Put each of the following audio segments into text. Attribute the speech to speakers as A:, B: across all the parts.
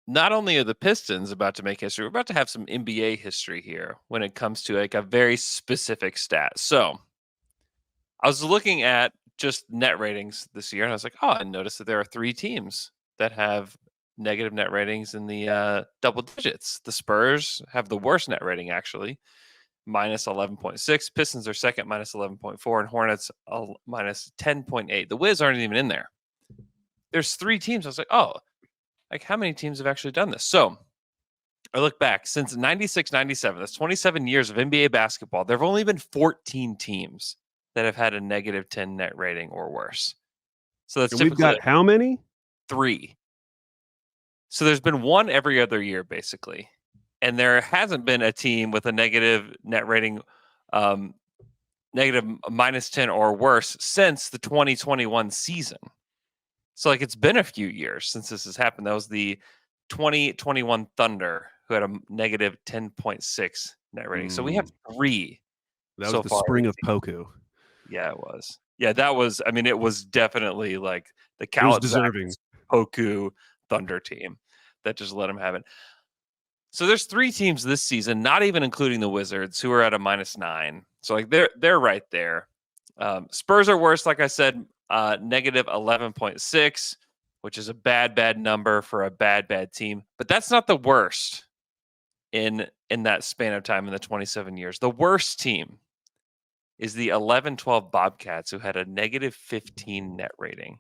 A: not only are the Pistons about to make history, we're about to have some NBA history here when it comes to like a very specific stat. So I was looking at just net ratings this year, and I was like, oh, I noticed that there are 3 teams that have negative net ratings in the double digits. The Spurs have the worst net rating, actually, minus 11.6. Pistons are second, minus 11.4, and Hornets minus 10.8. The Wiz aren't even in there. There's 3 teams. I was like, oh, like how many teams have actually done this? So I look back since 96, 97, that's 27 years of NBA basketball. There have only been 14 teams that have had a negative 10 net rating or worse. So that's
B: And we've
A: typically
B: got
A: like
B: how many?
A: 3. So there's been one every other year, basically. And there hasn't been a team with a negative net rating, um, negative minus 10 or worse since the 2021 season. So like it's been a few years since this has happened. That was the 2021 Thunder who had a negative 10.6 net rating. So we have 3
B: That was
A: so
B: the
A: far
B: spring
A: this
B: of
A: season.
B: Poku.
A: Yeah, it was. Yeah, that was. I mean, it was definitely like the
B: It was
A: Khaled
B: deserving.
A: Poku Thunder team that just let him have it. So there's 3 teams this season, not even including the Wizards, who are at a -9. So like they're right there. Spurs are worse, like I said, negative 11.6, which is a bad number for a bad team. But that's not the worst in that span of time in the 27 years. The worst team is the 11-12 Bobcats, who had a negative 15 net rating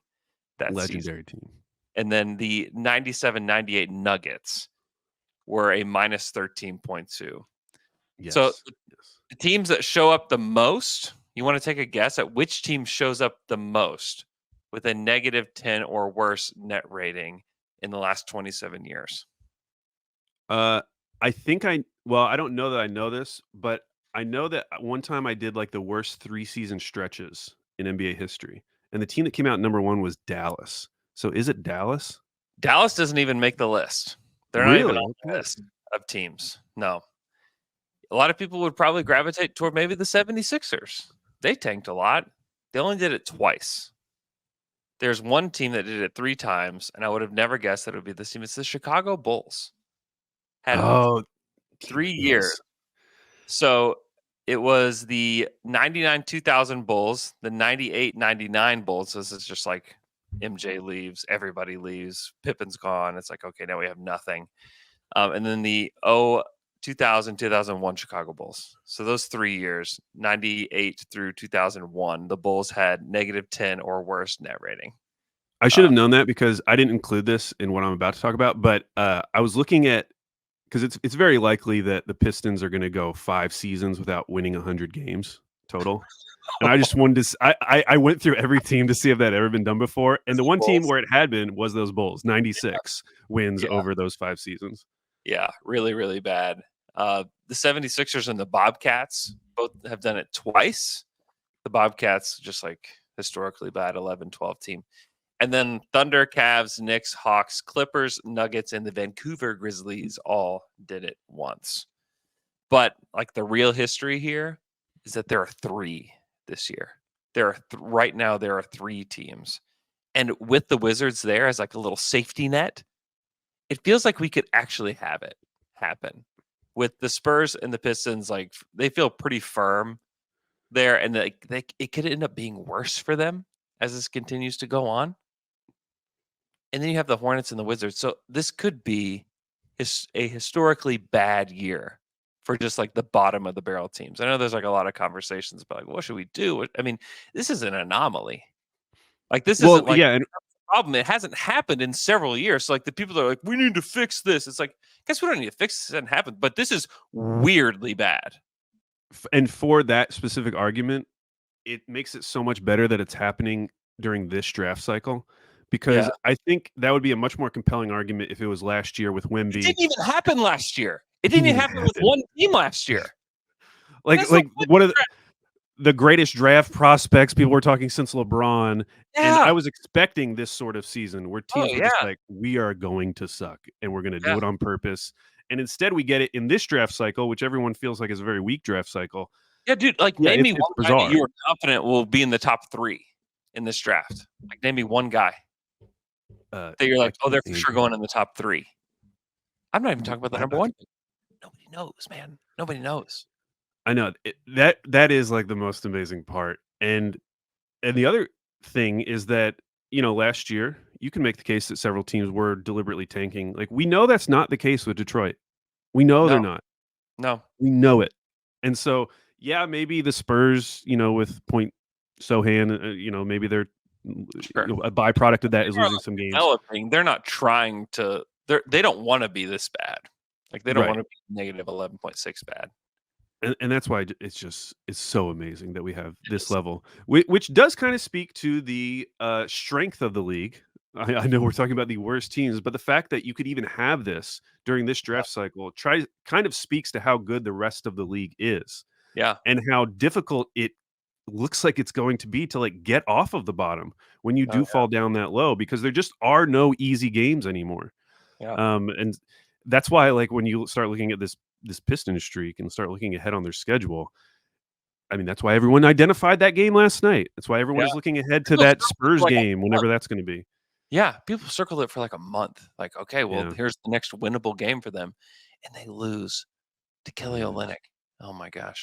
A: that season.
B: Legendary team.
A: And then the 97-98 Nuggets were a minus 13.2. So
B: Yes.
A: the teams that show up the most, you want to take a guess at which team shows up the most with a negative 10 or worse net rating in the last 27 years?
B: I think I don't know that I know this, but I know that one time I did like the worst 3-season stretches in NBA history, and the team that came out number 1 was Dallas. So is it Dallas?
A: Dallas doesn't even make the list. They're not even
B: Really?
A: on the
B: Okay.
A: list of teams. No. A lot of people would probably gravitate toward maybe the 76ers. They tanked a lot. They only did it twice. There's one team that did it 3 times, and I would have never guessed that it would be this team. It's the Chicago Bulls. Had
B: Oh,
A: 3 years.
B: yes.
A: So it was the 99-2000 Bulls, the 98-99 Bulls. So this is just like MJ leaves, everybody leaves, Pippen's gone. It's like, okay, now we have nothing. And then the 2000-2001 Chicago Bulls. So those 3 years, 98 through 2001, the Bulls had negative 10 or worse net rating.
B: I should have known that because I didn't include this in what I'm about to talk about, but I was looking at because it's very likely that the Pistons are going to go 5 seasons without winning 100 games total. And I just wanted to. I went through every team to see if that had ever been done before, and the one team
A: Bulls.
B: where it had been was those Bulls. 96 wins
A: Yeah.
B: over those 5 seasons.
A: Yeah, really, really bad. The 76ers and the Bobcats both have done it twice. The Bobcats, just like historically bad 11-12 team. And then Thunder, Cavs, Knicks, Hawks, Clippers, Nuggets, and the Vancouver Grizzlies all did it once. But like the real history here is that there are 3 this year. There are right now there are 3 teams. And with the Wizards there as like a little safety net, it feels like we could actually have it happen. With the Spurs and the Pistons, like they feel pretty firm there, and it could end up being worse for them as this continues to go on. And then you have the Hornets and the Wizards. So this could be a historically bad year for just like the bottom of the barrel teams. I know there's like a lot of conversations about like what should we do? I mean, this is an anomaly. Like this isn't
B: Well,
A: like
B: yeah, and
A: problem. It hasn't happened in several years. So like the people that are like, we need to fix this. It's like, guess we don't need to fix this. It hasn't happened. But this is weirdly bad.
B: and for that specific argument, it makes it so much better that it's happening during this draft cycle because
A: Yeah.
B: I think that would be a much more compelling argument if it was last year with
A: It
B: Wemby.
A: didn't even happen last year. It
B: It
A: didn't
B: didn't
A: even
B: even
A: happen with
B: happen.
A: one team last year.
B: Like
A: That's the
B: like
A: point.
B: one of the greatest draft prospects people were talking since LeBron, and I
A: Yeah.
B: was expecting this sort of season where
A: Oh
B: teams were
A: yeah.
B: just like, "We are going to suck, and we're gonna do
A: Yeah.
B: it on purpose." And instead, we get it in this draft cycle, which everyone feels like is a very weak draft cycle.
A: Yeah, dude. Like,
B: Yeah,
A: name me
B: it's
A: one guy that
B: bizarre.
A: you are confident will be in the top 3 in this draft. Like, name me one guy
B: Uh,
A: that you're
B: I
A: like, oh,
B: can't
A: they're for
B: think
A: sure going in the top 3. I'm not even talking about the
B: Why
A: number
B: not?
A: one. Nobody knows, man. Nobody knows.
B: I know that is like the most amazing part, and the other thing is that last year you can make the case that several teams were deliberately tanking. Like we know that's not the case with Detroit. We know
A: No,
B: they're not.
A: no,
B: We know it, and so yeah, maybe the Spurs, with Point Sohan, maybe they're
A: sure.
B: a byproduct of
A: But
B: that is
A: they are
B: losing
A: like
B: some games,
A: developing. They're not trying to. They don't want to be this bad. Like they don't
B: right?
A: want to be negative 11.6 bad.
B: And that's why it's so amazing that we have
A: It
B: this
A: is.
B: level, which does kind of speak to the strength of the league. I know we're talking about the worst teams, but the fact that you could even have this during this
A: Yeah.
B: draft cycle kind of speaks to how good the rest of the league is
A: Yeah.
B: and how difficult it looks like it's going to be to like get off of the bottom when you
A: Oh
B: do fall down that low, because there just are no easy games anymore.
A: yeah.
B: And that's why, like, when you start looking at this Piston streak and start looking ahead on their schedule, I mean, that's why everyone identified that game last night. That's why everyone
A: Yeah.
B: is looking ahead to
A: People
B: that
A: circled it for
B: Spurs
A: like a
B: game,
A: month.
B: whenever that's going to be.
A: Yeah, people circled it for like a month. Like, okay, well,
B: Yeah,
A: here's the next winnable game for them, and they lose to Kelly
B: yeah.
A: Olynyk. Oh my gosh.